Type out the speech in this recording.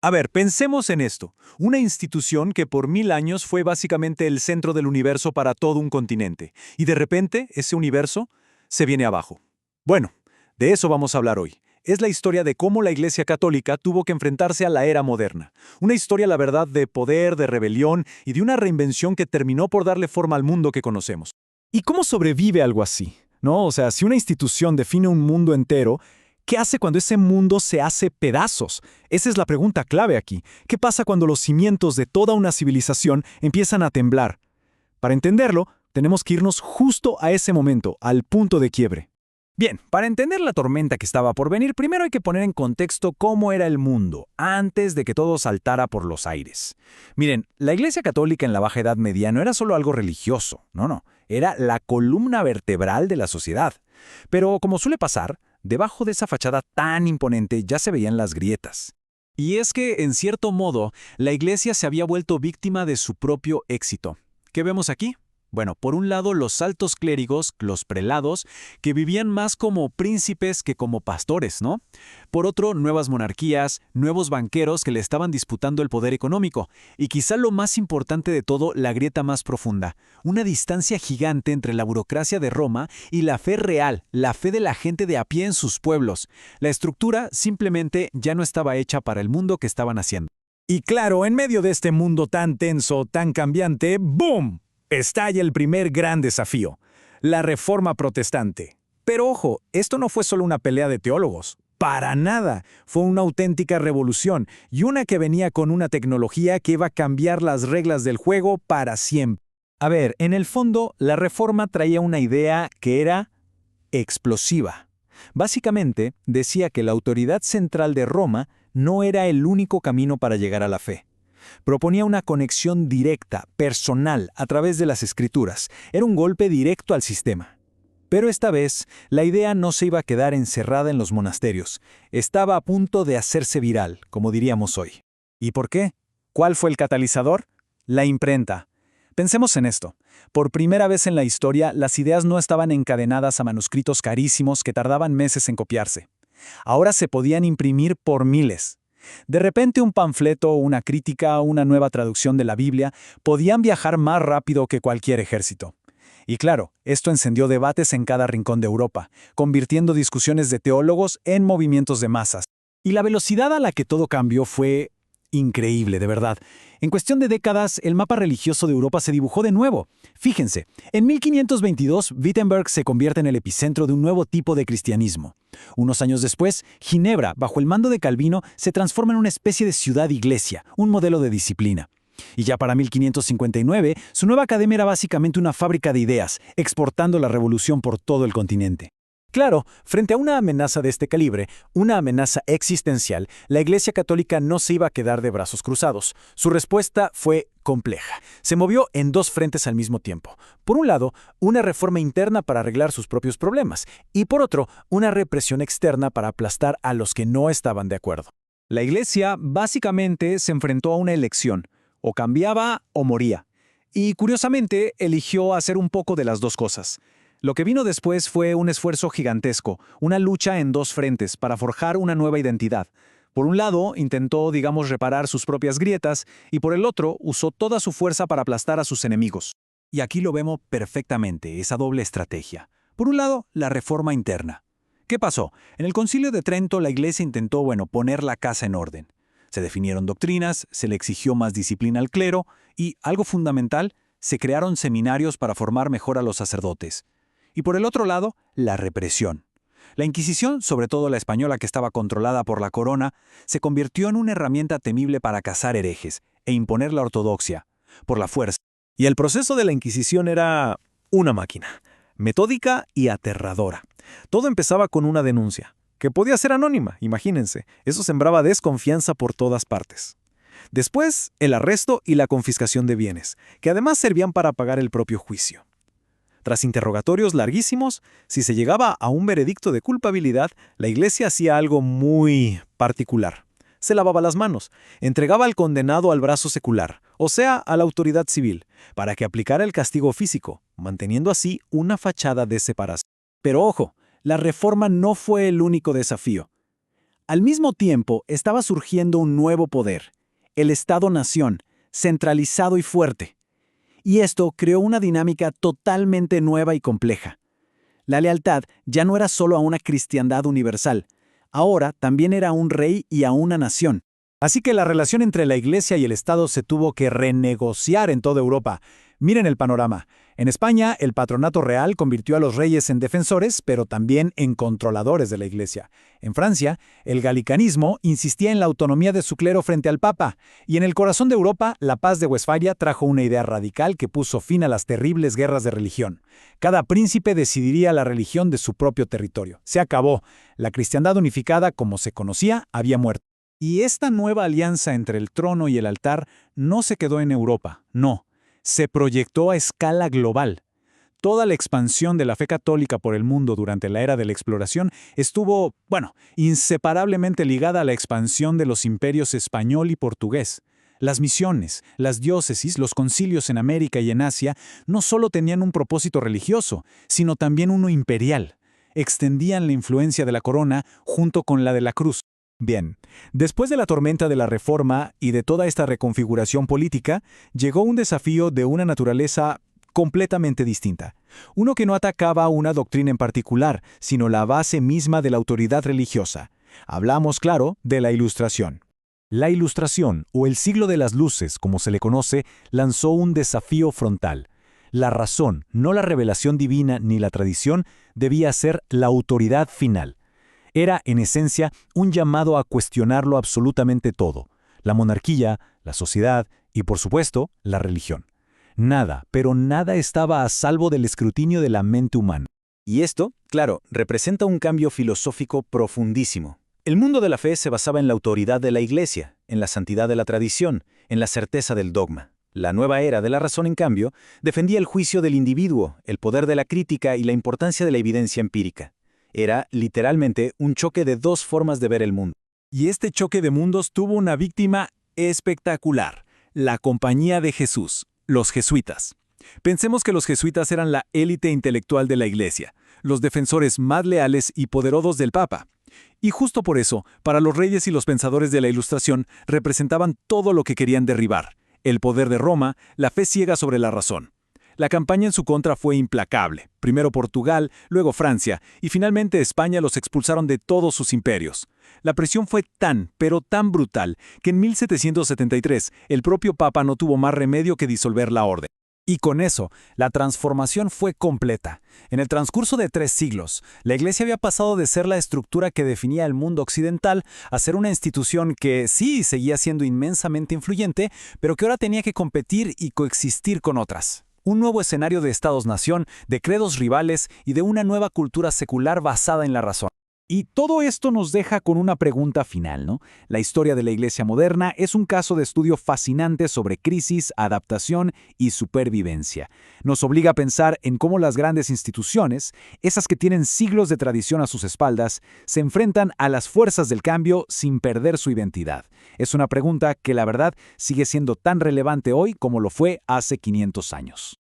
A ver, pensemos en esto. Una institución que por 1000 años fue básicamente el centro del universo para todo un continente. Y de repente, ese universo se viene abajo. Bueno, de eso vamos a hablar hoy. Es la historia de cómo la Iglesia Católica tuvo que enfrentarse a la era moderna. Una historia, la verdad, de poder, de rebelión y de una reinvención que terminó por darle forma al mundo que conocemos. ¿Y cómo sobrevive algo así? ¿No? O sea, si una institución define un mundo entero, ¿qué hace cuando ese mundo se hace pedazos? Esa es la pregunta clave aquí. ¿Qué pasa cuando los cimientos de toda una civilización empiezan a temblar? Para entenderlo, tenemos que irnos justo a ese momento, al punto de quiebre. Bien, para entender la tormenta que estaba por venir, primero hay que poner en contexto cómo era el mundo, antes de que todo saltara por los aires. Miren, la Iglesia Católica en la Baja Edad Media no era solo algo religioso, no, era la columna vertebral de la sociedad. Pero como suele pasar, debajo de esa fachada tan imponente ya se veían las grietas. Y es que, en cierto modo, la Iglesia se había vuelto víctima de su propio éxito. ¿Qué vemos aquí? Bueno, por un lado, los altos clérigos, los prelados, que vivían más como príncipes que como pastores, ¿no? Por otro, nuevas monarquías, nuevos banqueros que le estaban disputando el poder económico. Y quizá lo más importante de todo, la grieta más profunda. Una distancia gigante entre la burocracia de Roma y la fe real, la fe de la gente de a pie en sus pueblos. La estructura simplemente ya no estaba hecha para el mundo que estaban haciendo. Y claro, en medio de este mundo tan tenso, tan cambiante, ¡boom!, estalla el primer gran desafío, la Reforma Protestante. Pero ojo, esto no fue solo una pelea de teólogos. Para nada. Fue una auténtica revolución y una que venía con una tecnología que iba a cambiar las reglas del juego para siempre. A ver, en el fondo, la Reforma traía una idea que era explosiva. Básicamente, decía que la autoridad central de Roma no era el único camino para llegar a la fe. Proponía una conexión directa, personal, a través de las escrituras. Era un golpe directo al sistema. Pero esta vez, la idea no se iba a quedar encerrada en los monasterios. Estaba a punto de hacerse viral, como diríamos hoy. ¿Y por qué? ¿Cuál fue el catalizador? La imprenta. Pensemos en esto. Por primera vez en la historia, las ideas no estaban encadenadas a manuscritos carísimos que tardaban meses en copiarse. Ahora se podían imprimir por miles. De repente un panfleto, una crítica, una nueva traducción de la Biblia podían viajar más rápido que cualquier ejército. Y claro, esto encendió debates en cada rincón de Europa, convirtiendo discusiones de teólogos en movimientos de masas. Y la velocidad a la que todo cambió fue increíble, de verdad. En cuestión de décadas, el mapa religioso de Europa se dibujó de nuevo. Fíjense, en 1522, Wittenberg se convierte en el epicentro de un nuevo tipo de cristianismo. Unos años después, Ginebra, bajo el mando de Calvino, se transforma en una especie de ciudad-iglesia, un modelo de disciplina. Y ya para 1559, su nueva academia era básicamente una fábrica de ideas, exportando la revolución por todo el continente. Claro, frente a una amenaza de este calibre, una amenaza existencial, la Iglesia Católica no se iba a quedar de brazos cruzados. Su respuesta fue compleja. Se movió en dos frentes al mismo tiempo. Por un lado, una reforma interna para arreglar sus propios problemas, y por otro, una represión externa para aplastar a los que no estaban de acuerdo. La Iglesia básicamente se enfrentó a una elección. O cambiaba o moría. Y curiosamente, eligió hacer un poco de las dos cosas. Lo que vino después fue un esfuerzo gigantesco, una lucha en dos frentes para forjar una nueva identidad. Por un lado, intentó, reparar sus propias grietas, y por el otro, usó toda su fuerza para aplastar a sus enemigos. Y aquí lo vemos perfectamente, esa doble estrategia. Por un lado, la reforma interna. ¿Qué pasó? En el Concilio de Trento, la Iglesia intentó, poner la casa en orden. Se definieron doctrinas, se le exigió más disciplina al clero y, algo fundamental, se crearon seminarios para formar mejor a los sacerdotes. Y por el otro lado, la represión. La Inquisición, sobre todo la española que estaba controlada por la corona, se convirtió en una herramienta temible para cazar herejes e imponer la ortodoxia, por la fuerza. Y el proceso de la Inquisición era una máquina, metódica y aterradora. Todo empezaba con una denuncia, que podía ser anónima, imagínense. Eso sembraba desconfianza por todas partes. Después, el arresto y la confiscación de bienes, que además servían para pagar el propio juicio. Tras interrogatorios larguísimos, si se llegaba a un veredicto de culpabilidad, la Iglesia hacía algo muy particular. Se lavaba las manos, entregaba al condenado al brazo secular, o sea, a la autoridad civil, para que aplicara el castigo físico, manteniendo así una fachada de separación. Pero ojo, la reforma no fue el único desafío. Al mismo tiempo, estaba surgiendo un nuevo poder, el Estado-nación, centralizado y fuerte. Y esto creó una dinámica totalmente nueva y compleja. La lealtad ya no era solo a una cristiandad universal, ahora también era a un rey y a una nación. Así que la relación entre la Iglesia y el Estado se tuvo que renegociar en toda Europa. Miren el panorama. En España, el patronato real convirtió a los reyes en defensores, pero también en controladores de la Iglesia. En Francia, el galicanismo insistía en la autonomía de su clero frente al Papa. Y en el corazón de Europa, la paz de Westfalia trajo una idea radical que puso fin a las terribles guerras de religión. Cada príncipe decidiría la religión de su propio territorio. Se acabó. La cristiandad unificada, como se conocía, había muerto. Y esta nueva alianza entre el trono y el altar no se quedó en Europa, no. Se proyectó a escala global. Toda la expansión de la fe católica por el mundo durante la era de la exploración estuvo, inseparablemente ligada a la expansión de los imperios español y portugués. Las misiones, las diócesis, los concilios en América y en Asia no solo tenían un propósito religioso, sino también uno imperial. Extendían la influencia de la corona junto con la de la cruz. Bien, después de la tormenta de la Reforma y de toda esta reconfiguración política, llegó un desafío de una naturaleza completamente distinta. Uno que no atacaba una doctrina en particular, sino la base misma de la autoridad religiosa. Hablamos, claro, de la Ilustración. La Ilustración, o el siglo de las luces, como se le conoce, lanzó un desafío frontal. La razón, no la revelación divina ni la tradición, debía ser la autoridad final. Era, en esencia, un llamado a cuestionarlo absolutamente todo: la monarquía, la sociedad y, por supuesto, la religión. Nada, pero nada estaba a salvo del escrutinio de la mente humana. Y esto, claro, representa un cambio filosófico profundísimo. El mundo de la fe se basaba en la autoridad de la Iglesia, en la santidad de la tradición, en la certeza del dogma. La nueva era de la razón, en cambio, defendía el juicio del individuo, el poder de la crítica y la importancia de la evidencia empírica. Era, literalmente, un choque de dos formas de ver el mundo. Y este choque de mundos tuvo una víctima espectacular: la Compañía de Jesús, los jesuitas. Pensemos que los jesuitas eran la élite intelectual de la Iglesia, los defensores más leales y poderosos del Papa. Y justo por eso, para los reyes y los pensadores de la Ilustración, representaban todo lo que querían derribar: el poder de Roma, la fe ciega sobre la razón. La campaña en su contra fue implacable. Primero Portugal, luego Francia, y finalmente España los expulsaron de todos sus imperios. La presión fue tan, pero tan brutal, que en 1773 el propio Papa no tuvo más remedio que disolver la orden. Y con eso, la transformación fue completa. En el transcurso de 3 siglos, la Iglesia había pasado de ser la estructura que definía el mundo occidental a ser una institución que sí seguía siendo inmensamente influyente, pero que ahora tenía que competir y coexistir con otras. Un nuevo escenario de estados-nación, de credos rivales y de una nueva cultura secular basada en la razón. Y todo esto nos deja con una pregunta final, ¿no? La historia de la Iglesia moderna es un caso de estudio fascinante sobre crisis, adaptación y supervivencia. Nos obliga a pensar en cómo las grandes instituciones, esas que tienen siglos de tradición a sus espaldas, se enfrentan a las fuerzas del cambio sin perder su identidad. Es una pregunta que, la verdad, sigue siendo tan relevante hoy como lo fue hace 500 años.